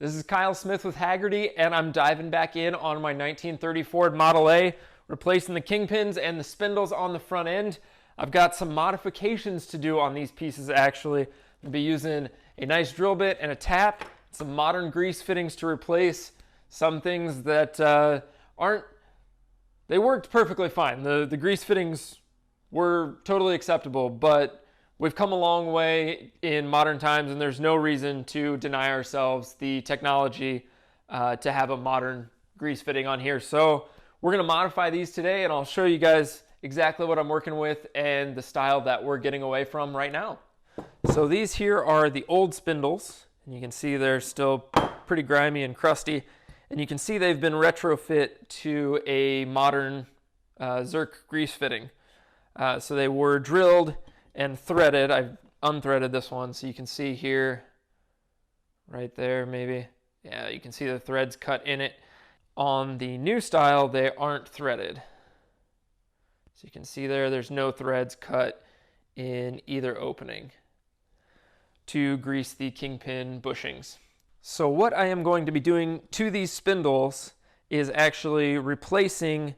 This is Kyle Smith with Hagerty, and I'm diving back in on my 1930 Ford Model A, replacing the kingpins and the spindles on the front end. I've got some modifications to do on these pieces actually. I'll be using a nice drill bit and a tap, some modern grease fittings to replace some things that they worked perfectly fine. The grease fittings were totally acceptable, but we've come a long way in modern times, and there's no reason to deny ourselves the technology to have a modern grease fitting on here. So we're gonna modify these today, and I'll show you guys exactly what I'm working with and the style that we're getting away from right now. So these here are the old spindles, and you can see they're still pretty grimy and crusty, and you can see they've been retrofit to a modern Zerk grease fitting. So they were drilled and threaded. I've unthreaded this one, so you can see here, right there maybe. Yeah, you can see the threads cut in it. On the new style, they aren't threaded. So you can see there's no threads cut in either opening to grease the kingpin bushings. So what I am going to be doing to these spindles is actually replacing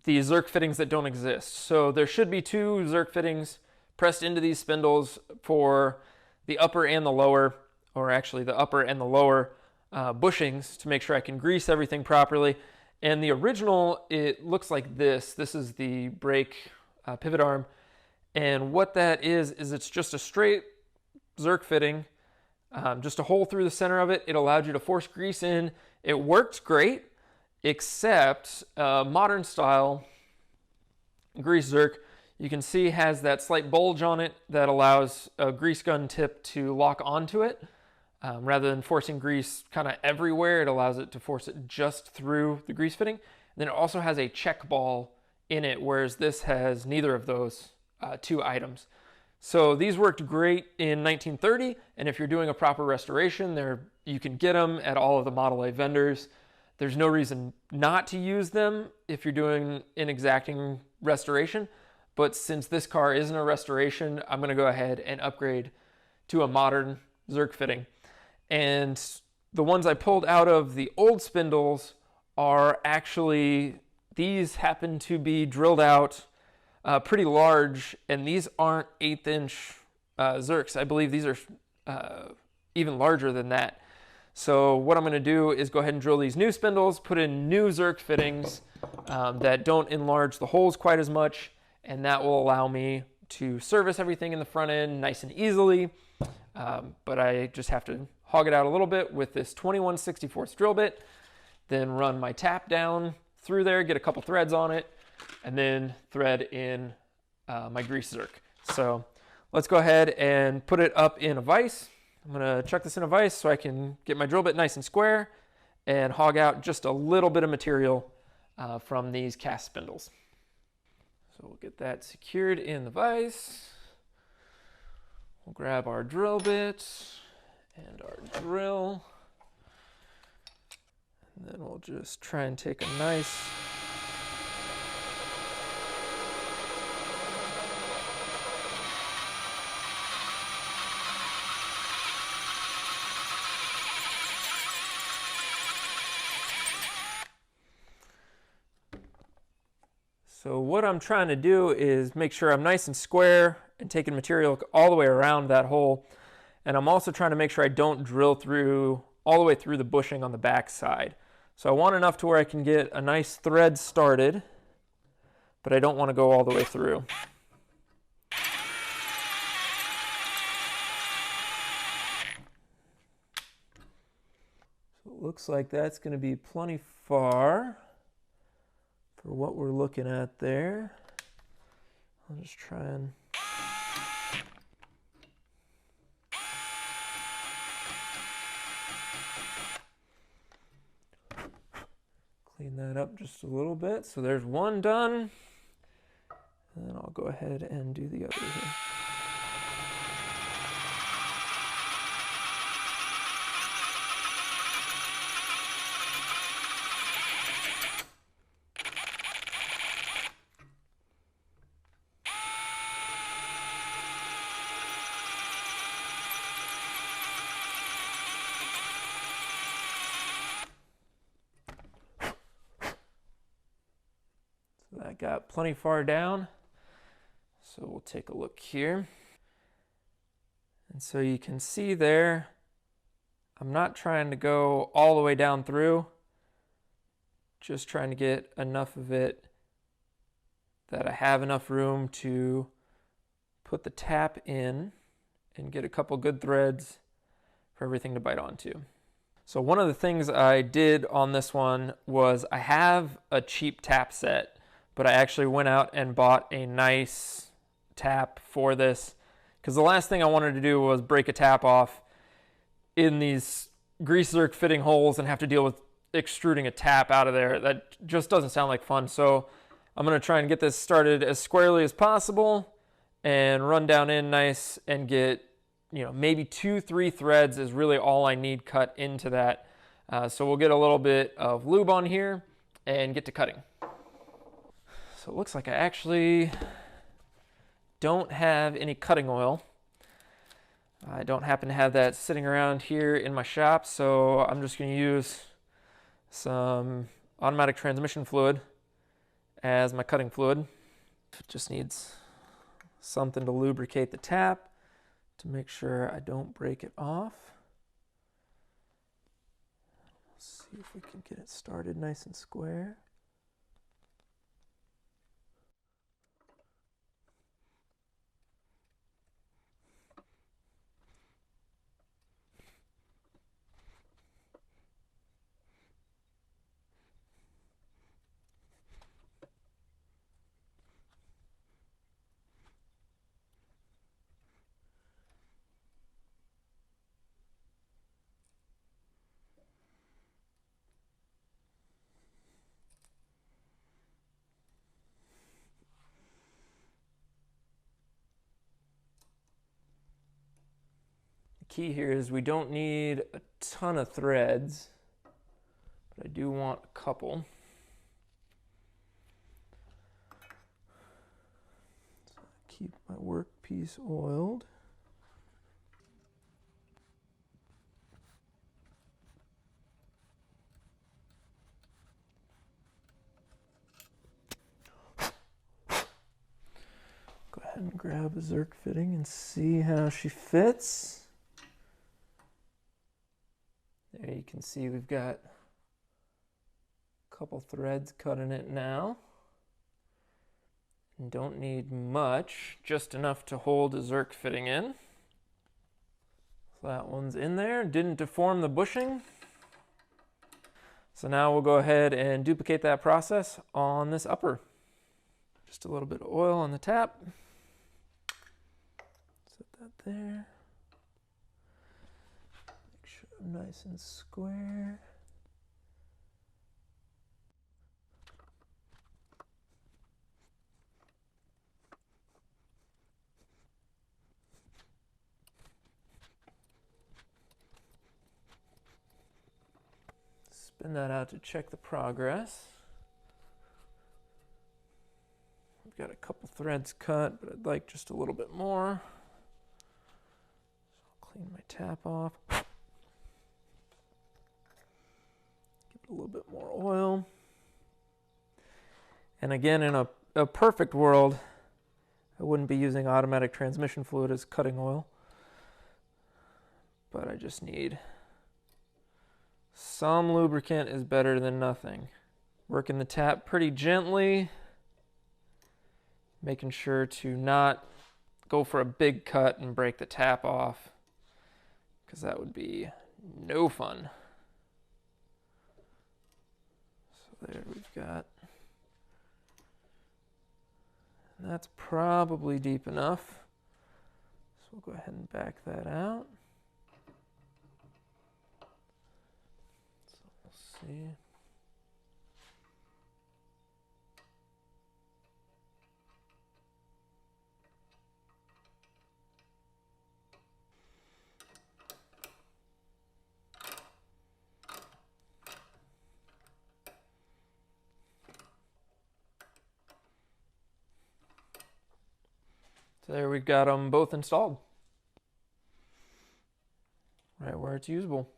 the Zerk fittings that don't exist. So there should be two Zerk fittings pressed into these spindles for the upper and the lower, or actually the upper and the lower bushings to make sure I can grease everything properly. And the original, it looks like this. This is the brake pivot arm. And what that is it's just a straight Zerk fitting, just a hole through the center of it. It allowed you to force grease in. It worked great, except modern style grease Zerk, you can see has that slight bulge on it that allows a grease gun tip to lock onto it. Rather than forcing grease kind of everywhere, it allows it to force it just through the grease fitting. And then it also has a check ball in it, whereas this has neither of those two items. So these worked great in 1930, and if you're doing a proper restoration, you can get them at all of the Model A vendors. There's no reason not to use them if you're doing an exacting restoration, but since this car isn't a restoration, I'm gonna go ahead and upgrade to a modern Zerk fitting. And the ones I pulled out of the old spindles are actually, these happen to be drilled out pretty large, and these aren't 1/8" Zerks. I believe these are even larger than that. So what I'm going to do is go ahead and drill these new spindles, put in new Zerk fittings that don't enlarge the holes quite as much, and that will allow me to service everything in the front end nice and easily. But I just have to hog it out a little bit with this 21/64 drill bit, then run my tap down through there, get a couple threads on it, and then thread in my grease Zerk. So let's go ahead and put it up in a vise. I'm gonna chuck this in a vise so I can get my drill bit nice and square and hog out just a little bit of material from these cast spindles. So we'll get that secured in the vise. We'll grab our drill bit and our drill. And then we'll just try and take a nice So what I'm trying to do is make sure I'm nice and square and taking material all the way around that hole. And I'm also trying to make sure I don't drill through all the way through the bushing on the back side. So I want enough to where I can get a nice thread started, but I don't want to go all the way through. So it looks like that's going to be plenty far for what we're looking at there. I'll just try and clean that up just a little bit. So there's one done, and then I'll go ahead and do the other here. that got plenty far down. So we'll take a look here. And so you can see there, I'm not trying to go all the way down through, just trying to get enough of it that I have enough room to put the tap in and get a couple good threads for everything to bite onto. So one of the things I did on this one was I have a cheap tap set, but I actually went out and bought a nice tap for this, because the last thing I wanted to do was break a tap off in these grease Zerk fitting holes and have to deal with extruding a tap out of there. That just doesn't sound like fun. So I'm going to try and get this started as squarely as possible and run down in nice and get, maybe 2-3 threads is really all I need cut into that. So we'll get a little bit of lube on here and get to cutting. So it looks like I actually don't have any cutting oil. I don't happen to have that sitting around here in my shop, so I'm just going to use some automatic transmission fluid as my cutting fluid. It just needs something to lubricate the tap to make sure I don't break it off. Let's see if we can get it started nice and square. Key here is we don't need a ton of threads, but I do want a couple. So keep my workpiece oiled. Go ahead and grab a Zerk fitting and see how she fits. There you can see we've got a couple threads cut in it now. And don't need much, just enough to hold a Zerk fitting in. So that one's in there, didn't deform the bushing. So now we'll go ahead and duplicate that process on this upper. Just a little bit of oil on the tap. Set that there. Nice and square. Spin that out to check the progress. We've got a couple threads cut, but I'd like just a little bit more. So I'll clean my tap off. A little bit more oil. And again, in a perfect world, I wouldn't be using automatic transmission fluid as cutting oil. But I just need some lubricant is better than nothing. Working the tap pretty gently, making sure to not go for a big cut and break the tap off, because that would be no fun. There we've got, and that's probably deep enough. So we'll go ahead and back that out. So we'll see. There we've got them both installed. Right where it's usable.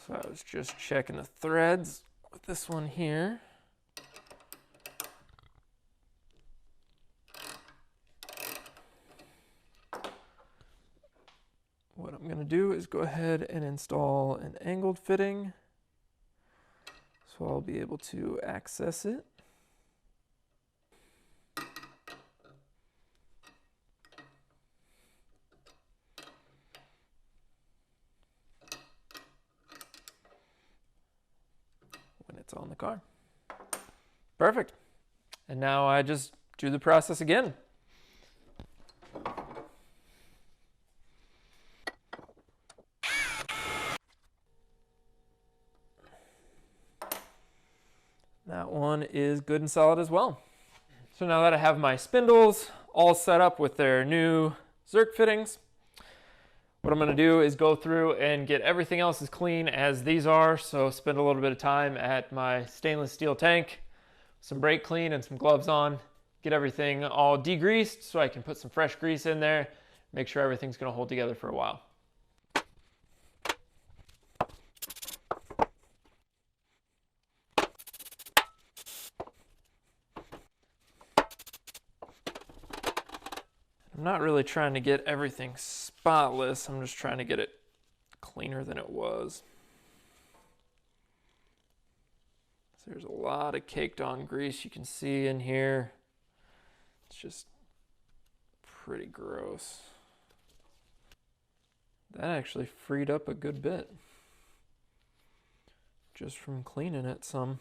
So I was just checking the threads with this one here. going to do is go ahead and install an angled fitting, so I'll be able to access it. When it's on the car. Perfect. And now I just do the process again. That one is good and solid as well. So now that I have my spindles all set up with their new Zerk fittings, what I'm going to do is go through and get everything else as clean as these are. So spend a little bit of time at my stainless steel tank, some brake clean and some gloves on, get everything all degreased so I can put some fresh grease in there, make sure everything's going to hold together for a while. I'm not really trying to get everything spotless, I'm just trying to get it cleaner than it was. So there's a lot of caked on grease you can see in here. It's just pretty gross. That actually freed up a good bit just from cleaning it some.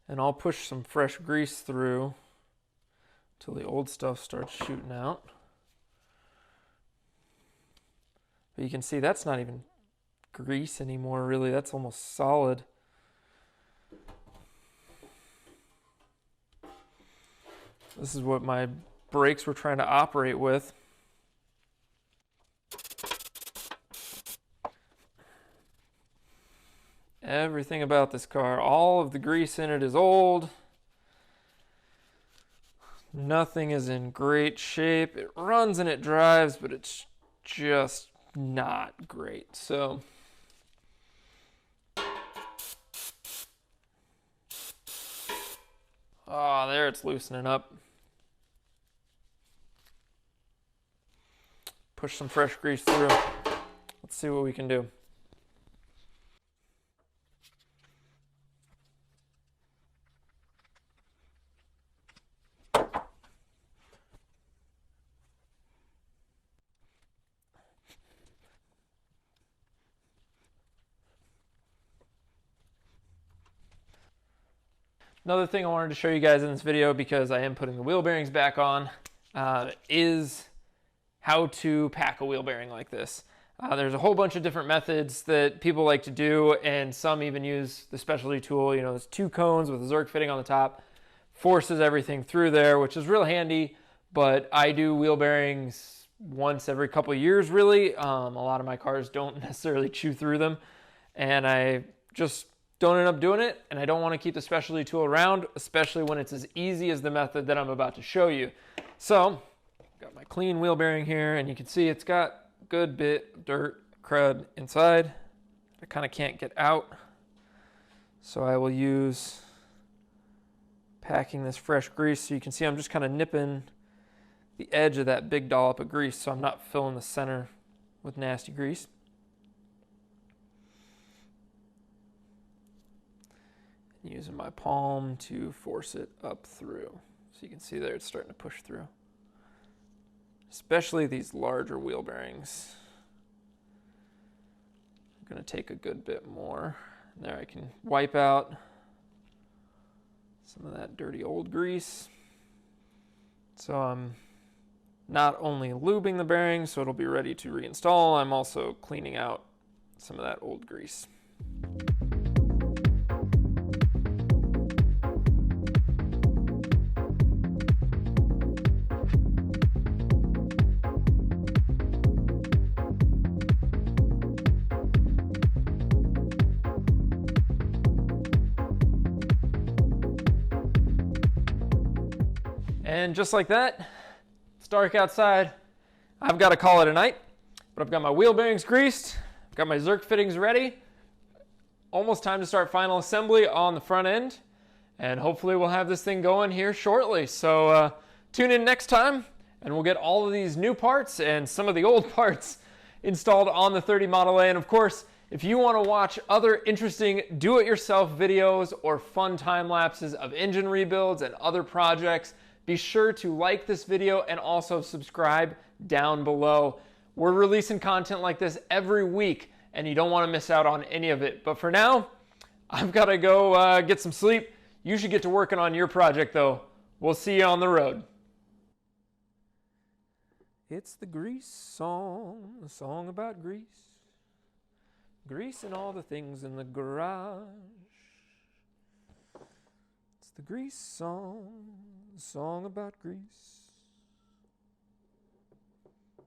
And I'll push some fresh grease through till the old stuff starts shooting out. But you can see that's not even grease anymore, really. That's almost solid. This is what my brakes were trying to operate with. Everything about this car, all of the grease in it is old. Nothing is in great shape. It runs and it drives, but it's just not great. So there it's loosening up. Push some fresh grease through. Let's see what we can do. Another thing I wanted to show you guys in this video, because I am putting the wheel bearings back on, is how to pack a wheel bearing like this. There's a whole bunch of different methods that people like to do, and some even use the specialty tool. You know, there's 2 cones with a Zerk fitting on the top, forces everything through there, which is real handy, but I do wheel bearings once every couple of years, really. A lot of my cars don't necessarily chew through them, and I just don't end up doing it, and I don't want to keep the specialty tool around, especially when it's as easy as the method that I'm about to show you. So, got my clean wheel bearing here, and you can see it's got a good bit of dirt, crud inside. I kind of can't get out, so I will use packing this fresh grease. So you can see I'm just kind of nipping the edge of that big dollop of grease, so I'm not filling the center with nasty grease. Using my palm to force it up through. So you can see there it's starting to push through. Especially these larger wheel bearings. I'm going to take a good bit more. And there I can wipe out some of that dirty old grease. So I'm not only lubing the bearing so it'll be ready to reinstall, I'm also cleaning out some of that old grease. And just like that, it's dark outside. I've got to call it a night, but I've got my wheel bearings greased. I've got my Zerk fittings ready. Almost time to start final assembly on the front end. And hopefully we'll have this thing going here shortly. So tune in next time and we'll get all of these new parts and some of the old parts installed on the 30 Model A. And of course, if you want to watch other interesting do-it-yourself videos or fun time lapses of engine rebuilds and other projects, be sure to like this video and also subscribe down below. We're releasing content like this every week, and you don't want to miss out on any of it. But for now, I've got to go get some sleep. You should get to working on your project, though. We'll see you on the road. It's the grease song, a song about grease. Grease and all the things in the garage. It's the grease song, a song about grease.